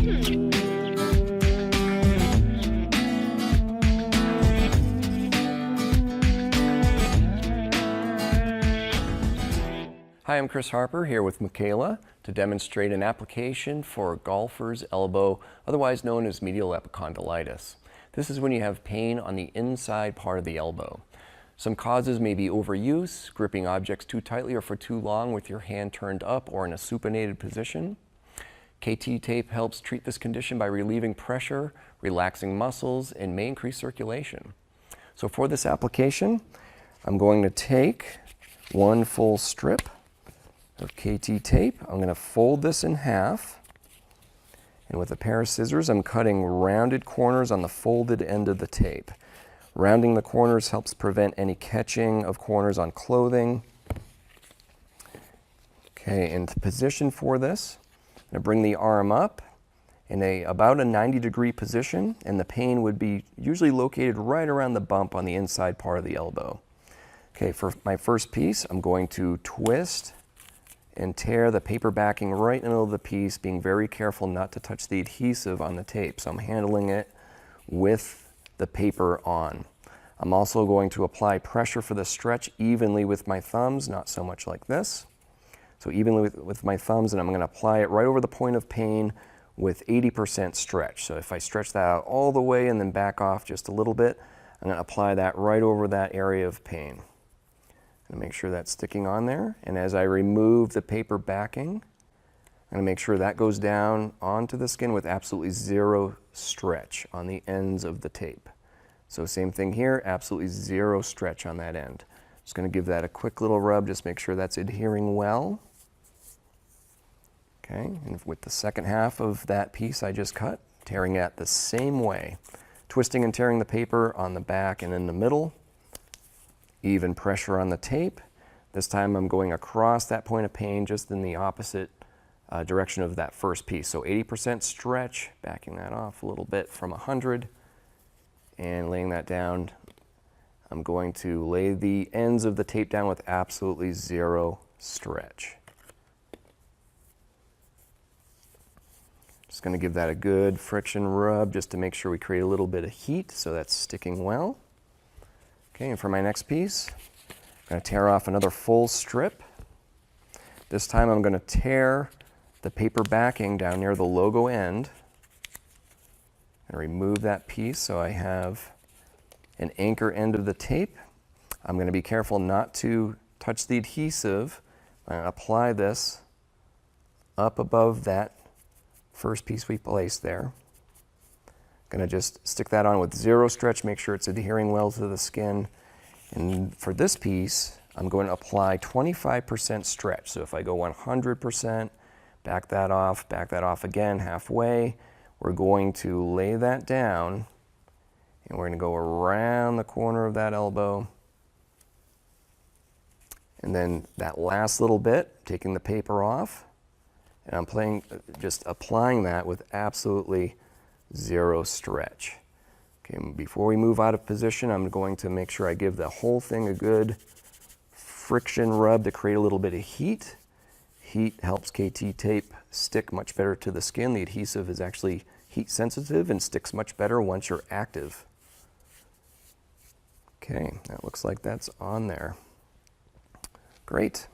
Hi, I'm Chris Harper here with Michaela to demonstrate an application for golfer's elbow, otherwise known as medial epicondylitis. This is when you have pain on the inside part of the elbow. Some causes may be overuse, gripping objects too tightly or for too long with your hand turned up or in a supinated position. KT tape helps treat this condition by relieving pressure, relaxing muscles, and may increase circulation. So for this application, I'm going to take one full strip of KT tape. I'm going to fold this in half, and with a pair of scissors I'm cutting rounded corners on the folded end of the tape. Rounding the corners helps prevent any catching of corners on clothing. Okay, in position for this, I'm going to bring the arm up in about a 90-degree position, and the pain would be usually located right around the bump on the inside part of the elbow. Okay, for my first piece, I'm going to twist and tear the paper backing right in the middle of the piece, being very careful not to touch the adhesive on the tape. So I'm handling it with the paper on. I'm also going to apply pressure for the stretch evenly with my thumbs, not so much like this. So evenly with my thumbs, and I'm going to apply it right over the point of pain with 80% stretch. So if I stretch that out all the way and then back off just a little bit, I'm going to apply that right over that area of pain. And make sure that's sticking on there. And as I remove the paper backing, I'm going to make sure that goes down onto the skin with absolutely zero stretch on the ends of the tape. So same thing here, absolutely zero stretch on that end. Just going to give that a quick little rub, just make sure that's adhering well. Okay, and with the second half of that piece I just cut, tearing it the same way. Twisting and tearing the paper on the back and in the middle. Even pressure on the tape. This time I'm going across that point of pain just in the opposite direction of that first piece. So 80% stretch, backing that off a little bit from 100 and laying that down. I'm going to lay the ends of the tape down with absolutely zero stretch. Just going to give that a good friction rub just to make sure we create a little bit of heat so that's sticking well. Okay, and for my next piece, I'm going to tear off another full strip. This time I'm going to tear the paper backing down near the logo end and remove that piece so I have an anchor end of the tape. I'm going to be careful not to touch the adhesive. I'm going to apply this up above that first piece we placed there. Going to just stick that on with zero stretch, make sure it's adhering well to the skin. And for this piece, I'm going to apply 25% stretch. So if I go 100%, back that off again halfway, we're going to lay that down and we're going to go around the corner of that elbow. And then that last little bit, taking the paper off, and I'm just applying that with absolutely zero stretch. Okay, before we move out of position, I'm going to make sure I give the whole thing a good friction rub to create a little bit of heat. Heat helps KT tape stick much better to the skin. The adhesive is actually heat sensitive and sticks much better once you're active. Okay, that looks like that's on there. Great.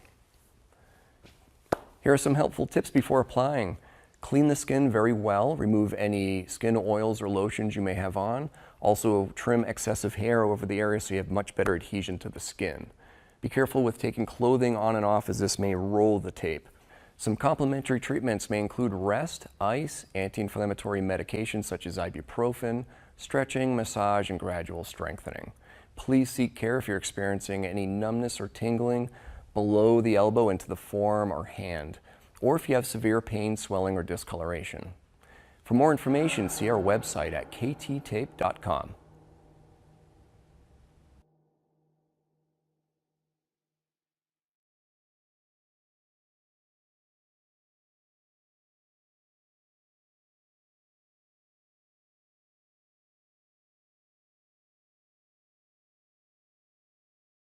Here are some helpful tips before applying. Clean the skin very well, remove any skin oils or lotions you may have on. Also trim excessive hair over the area so you have much better adhesion to the skin. Be careful with taking clothing on and off as this may roll the tape. Some complementary treatments may include rest, ice, anti-inflammatory medications such as ibuprofen, stretching, massage, and gradual strengthening. Please seek care if you're experiencing any numbness or tingling below the elbow into the forearm or hand, or if you have severe pain, swelling, or discoloration. For more information, see our website at kttape.com.